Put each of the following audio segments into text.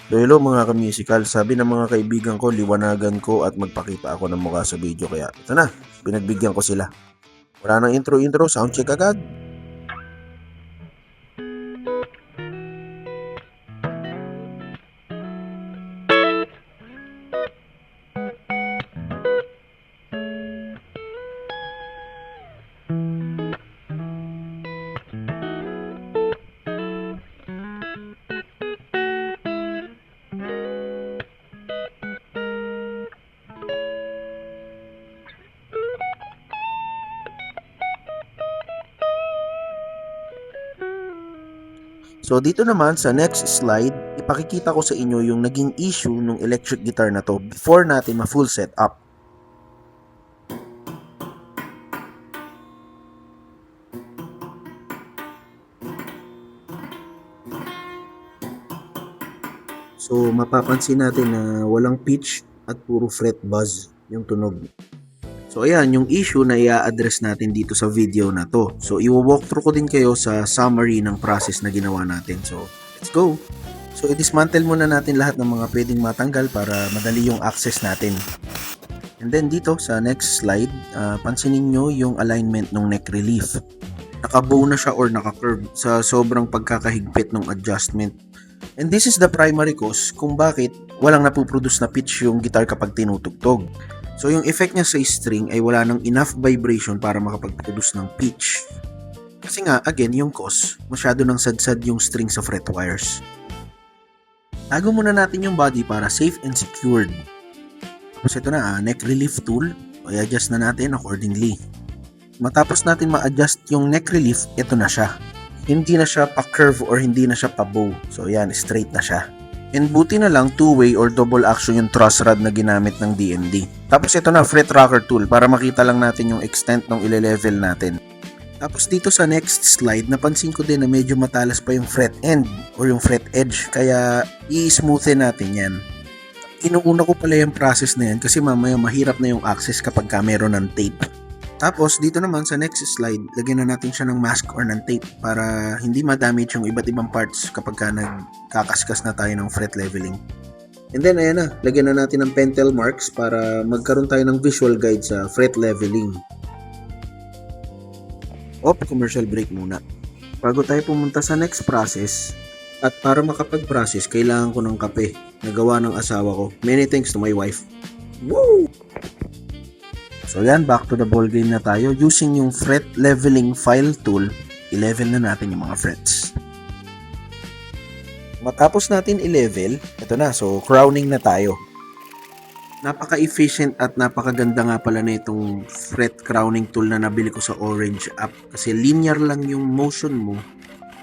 So hello mga ka-musical, sabi ng mga kaibigan ko, liwanagan ko at magpakita ako ng mukha sa video kaya ito na, pinagbigyan ko sila. Wala nang intro, soundcheck agad. So dito naman sa next slide, ipakikita ko sa inyo yung naging issue ng electric guitar na to before natin ma-full setup. So mapapansin natin na walang pitch at puro fret buzz yung tunog. So ayan, yung issue na i-address natin dito sa video na to. So i-walkthrough ko din kayo sa summary ng process na ginawa natin. So let's go! So i-dismantle muna natin lahat ng mga pwedeng matanggal para madali yung access natin. And then dito sa next slide, pansinin nyo yung alignment ng neck relief. Naka-bow na siya or naka-curve sa sobrang pagkakahigpit ng adjustment. And this is the primary cause kung bakit walang napuproduce na pitch yung guitar kapag tinutugtog. So yung effect niya sa string ay wala nang enough vibration para makapag-produce ng pitch. Kasi nga, again, yung cause, masyado nang sadsad yung string sa fret wires. Tago muna natin yung body para safe and secured. Tapos ito na, neck relief tool. I-adjust na natin accordingly. Matapos natin ma-adjust yung neck relief, ito na siya. Hindi na siya pa-curve or hindi na siya pa-bow. So yan, straight na siya. And buti na lang two-way or double action yung truss rod na ginamit ng DND. Tapos ito na, fret rocker tool para makita lang natin yung extent ng ile-level natin. Tapos dito sa next slide, napansin ko din na medyo matalas pa yung fret end or yung fret edge. Kaya i-smoothen natin yan. Inuuna ko pala yung process na yan kasi mamaya mahirap na yung access kapag meron ng tape. Tapos dito naman sa next slide, lagyan na natin siya ng mask or ng tape para hindi ma-damage yung iba't ibang parts kapag nagkakaskas na tayo ng fret leveling. And then ayan na, lagyan na natin ng pentel marks para magkaroon tayo ng visual guide sa fret leveling. Commercial break muna. Bago tayo pumunta sa next process, at para makapag-process, kailangan ko ng kape na gawa ng asawa ko. Many thanks to my wife. Woo! So yan, back to the ball game na tayo. Using yung fret leveling file tool, i-level na natin yung mga frets. Matapos natin i-level, ito na, so crowning na tayo. Napaka-efficient at napakaganda nga pala na itong fret crowning tool na nabili ko sa Orange app. Kasi linear lang yung motion mo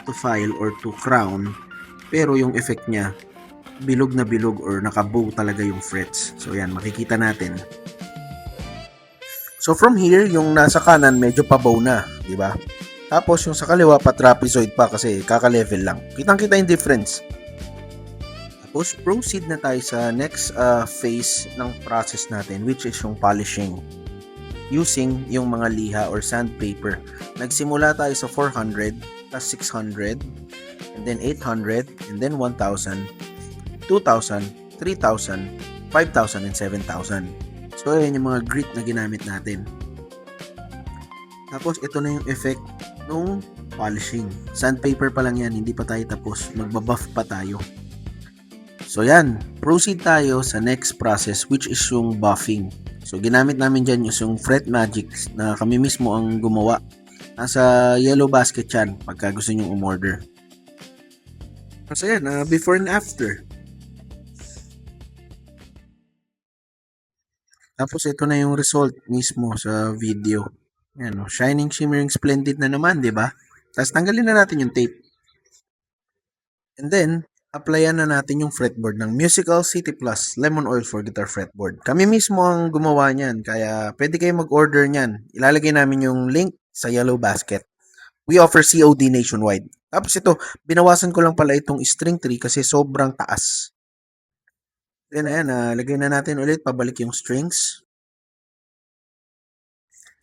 to file or to crown, pero yung effect niya, bilog na bilog or nakabow talaga yung frets. So yan, makikita natin. So from here, yung nasa kanan medyo pabow na, di ba? Tapos yung sa kaliwa pa trapezoid pa kasi kaka-level lang. Kitang-kita yung difference. Tapos proceed na tayo sa next phase ng process natin, which is yung polishing. Using yung mga liha or sandpaper. Nagsimula tayo sa 400, plus 600, and then 800, and then 1,000, 2,000, 3,000, 5,000, and 7,000. So, ayan yung mga grit na ginamit natin. Tapos, ito na yung effect ng polishing. Sandpaper pa lang yan, hindi pa tayo tapos. Magbabuff pa tayo. So, yan. Proceed tayo sa next process, which is yung buffing. So, ginamit namin dyan yung Fret Magic na kami mismo ang gumawa. Nasa yellow basket yan, pagka gusto nyo umorder. So, yan. Before and after. Tapos ito na yung result mismo sa video. Ayan, shining, shimmering, splendid na naman, di ba? Tapos tanggalin na natin yung tape. And then, applyan na natin yung fretboard ng Musical City Plus Lemon Oil for Guitar Fretboard. Kami mismo ang gumawa niyan, kaya pwede kayo mag-order niyan. Ilalagay namin yung link sa yellow basket. We offer COD nationwide. Tapos ito, binawasan ko lang pala itong string tree kasi sobrang taas. Then ayan, lagay na natin ulit, pabalik yung strings.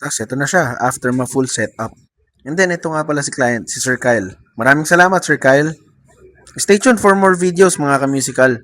Tapos ito na siya, after ma-full setup. And then ito nga pala si client, si Sir Kyle. Maraming salamat Sir Kyle. Stay tuned for more videos mga ka-musical.